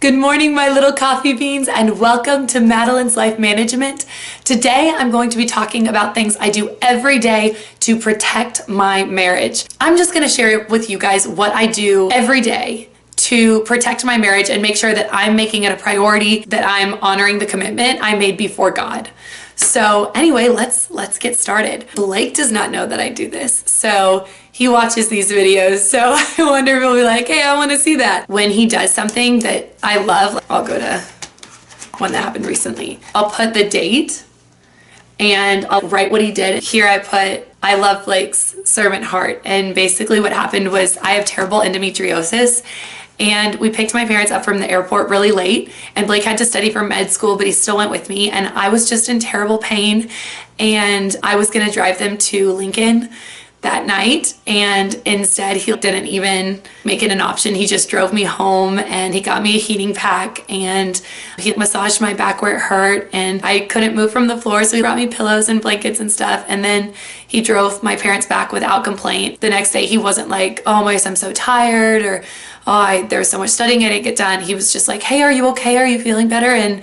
Good morning, my little coffee beans, and welcome to Madeline's Life Management. Today, I'm going to be talking about things I do every day to protect my marriage. I'm just going to share with you guys what I do every day to protect my marriage and make sure that I'm making it a priority, that I'm honoring the commitment I made before God. So anyway, let's get started. Blake does not know that I do this, so he watches these videos, so I wonder if he'll be like, hey, I want to see that. When he does something that I love, I'll go to one that happened recently. I'll put the date and I'll write what he did. Here I put, I love Blake's servant heart. And basically what happened was I have terrible endometriosis, and we picked my parents up from the airport really late, and Blake had to study for med school, but he still went with me, and I was just in terrible pain, and I was gonna drive them to Lincoln that night, and instead he didn't even make it an option. He just drove me home, and he got me a heating pack, and he massaged my back where it hurt, and I couldn't move from the floor, so he brought me pillows and blankets and stuff, and then he drove my parents back without complaint. The next day he wasn't like, oh my gosh, I'm so tired, or oh, there was so much studying I didn't get done. He was just like, hey, are you okay? Are you feeling better? And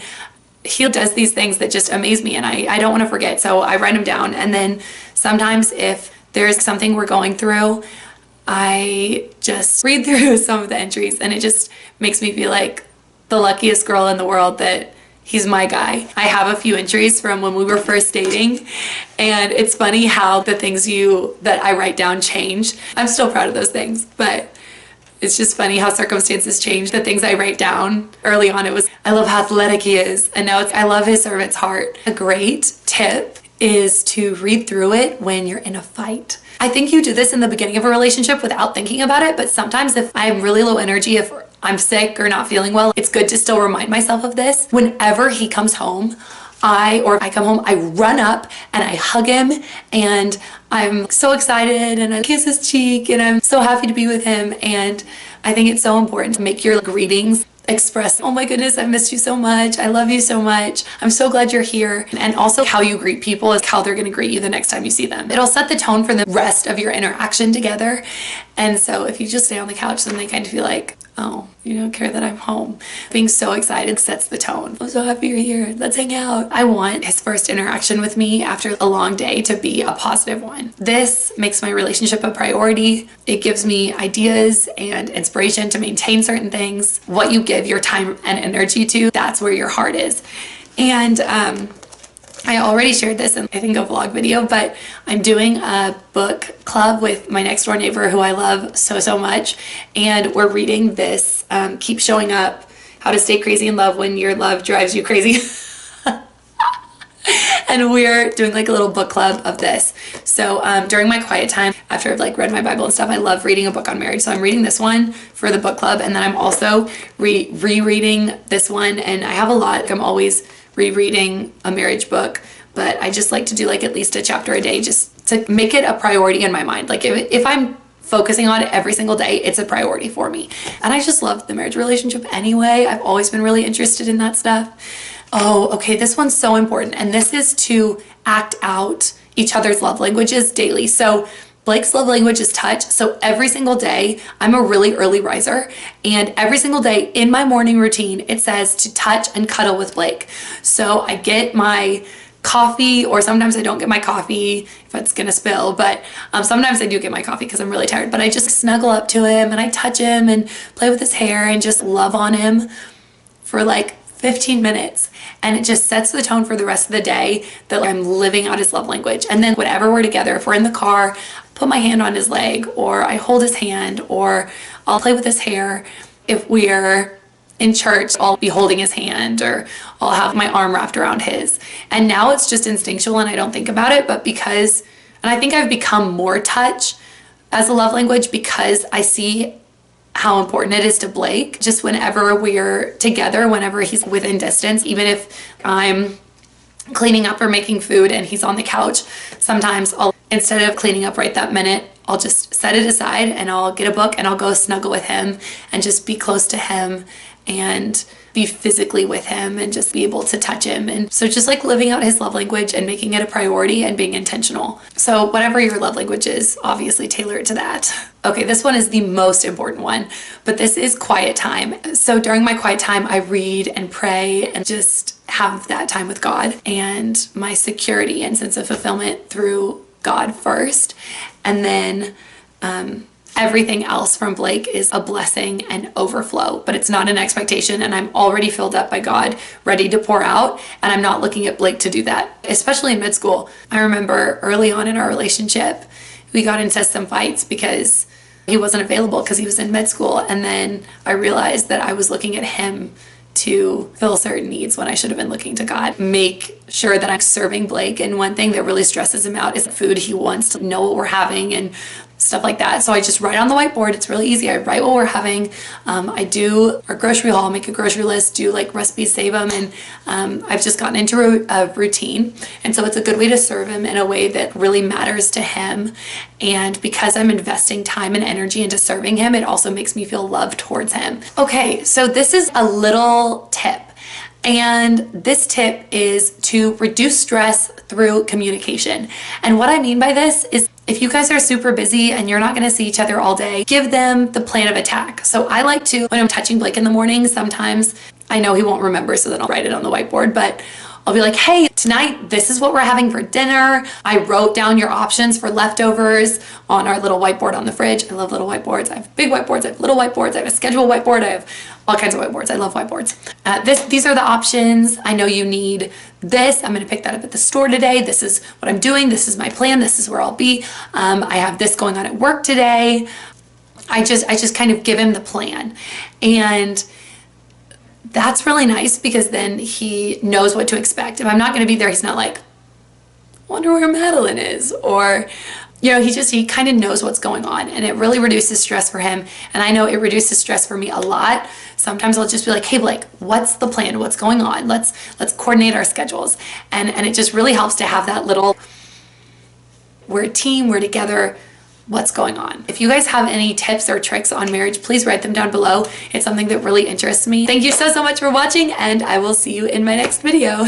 he does these things that just amaze me, and I don't want to forget, so I write them down. And then sometimes if there's something we're going through, I just read through some of the entries, and it just makes me feel like the luckiest girl in the world that he's my guy. I have a few entries from when we were first dating, and it's funny how the things that I write down change. I'm still proud of those things, but it's just funny how circumstances change. The things I write down early on, it was, I love how athletic he is, and now it's, I love his servant's heart. A great tip is to read through it when you're in a fight. I think you do this in the beginning of a relationship without thinking about it, but sometimes if I'm really low energy, if I'm sick or not feeling well, it's good to still remind myself of this. Whenever he comes home, I come home, I run up and I hug him, and I'm so excited, and I kiss his cheek, and I'm so happy to be with him. And I think it's so important to make your greetings express, oh my goodness, I missed you so much, I love you so much, I'm so glad you're here. And also how you greet people is how they're going to greet you the next time you see them. It'll set the tone for the rest of your interaction together. And so if you just stay on the couch, then they kind of feel like, oh, you don't care that I'm home. Being so excited sets the tone. I'm so happy you're here, let's hang out. I want his first interaction with me after a long day to be a positive one. This makes my relationship a priority. It gives me ideas and inspiration to maintain certain things. What you give your time and energy to, that's where your heart is. And I already shared this in, I think, a vlog video, but I'm doing a book club with my next door neighbor who I love so much, and we're reading this, Keep Showing Up, How to Stay Crazy in Love When Your Love Drives You Crazy. And we're doing like a little book club of this. So during my quiet time, after I've like read my Bible and stuff, I love reading a book on marriage. So I'm reading this one for the book club, and then I'm also rereading this one, and I have a lot. I'm always rereading a marriage book, but I just like to do like at least a chapter a day just to make it a priority in my mind. Like if I'm focusing on it every single day, it's a priority for me. And I just love the marriage relationship anyway. I've always been really interested in that stuff. Oh, okay, this one's so important, and this is to act out each other's love languages daily. So Blake's love language is touch. So every single day, I'm a really early riser, and every single day in my morning routine, it says to touch and cuddle with Blake. So I get my coffee, or sometimes I don't get my coffee if it's gonna spill, but sometimes I do get my coffee because I'm really tired. But I just snuggle up to him and I touch him and play with his hair and just love on him for like 15 minutes, and it just sets the tone for the rest of the day that I'm living out his love language. And then whenever we're together, if we're in the car, put my hand on his leg, or I hold his hand, or I'll play with his hair. If we're in church, I'll be holding his hand, or I'll have my arm wrapped around his. And now it's just instinctual and I don't think about it, but because, and I think I've become more touch as a love language because I see how important it is to Blake. Just whenever we're together, whenever he's within distance, even if I'm cleaning up or making food and he's on the couch, sometimes instead of cleaning up right that minute, I'll just set it aside and I'll get a book and I'll go snuggle with him and just be close to him and be physically with him and just be able to touch him. And so just like living out his love language and making it a priority and being intentional. So whatever your love language is, obviously tailor it to that. Okay, this one is the most important one, but this is quiet time. So during my quiet time, I read and pray and just have that time with God and my security and sense of fulfillment through God first. And then everything else from Blake is a blessing and overflow, but it's not an expectation, and I'm already filled up by God, ready to pour out, and I'm not looking at Blake to do that, especially in mid school. I remember early on in our relationship, we got into some fights because he wasn't available because he was in med school, and then I realized that I was looking at him to fill certain needs when I should have been looking to God. Make sure that I'm serving Blake, and one thing that really stresses him out is food. He wants to know what we're having and stuff like that. So I just write on the whiteboard. It's really easy. I write what we're having. I do our grocery haul, make a grocery list, do like recipes, save them. And I've just gotten into a routine. And so it's a good way to serve him in a way that really matters to him. And because I'm investing time and energy into serving him, it also makes me feel love towards him. Okay, so this is a little tip. And this tip is to reduce stress through communication. And what I mean by this is if you guys are super busy and you're not going to see each other all day, give them the plan of attack. So I like to, when I'm touching Blake in the morning, sometimes I know he won't remember, so then I'll write it on the whiteboard, but I'll be like, hey, tonight, this is what we're having for dinner. I wrote down your options for leftovers on our little whiteboard on the fridge. I love little whiteboards. I have big whiteboards. I have little whiteboards. I have a schedule whiteboard. I have all kinds of whiteboards. I love whiteboards. These are the options. I know you need this. I'm going to pick that up at the store today. This is what I'm doing. This is my plan. This is where I'll be. I have this going on at work today. I just kind of give him the plan. And that's really nice because then he knows what to expect. If I'm not going to be there, he's not like, wonder where Madeline is, or, you know, he kind of knows what's going on, and it really reduces stress for him. And I know it reduces stress for me a lot. Sometimes I'll just be like, hey, Blake, what's the plan? What's going on? Let's coordinate our schedules. And it just really helps to have that little, we're a team, we're together, what's going on. If you guys have any tips or tricks on marriage, please write them down below. It's something that really interests me. Thank you so much for watching, and I will see you in my next video.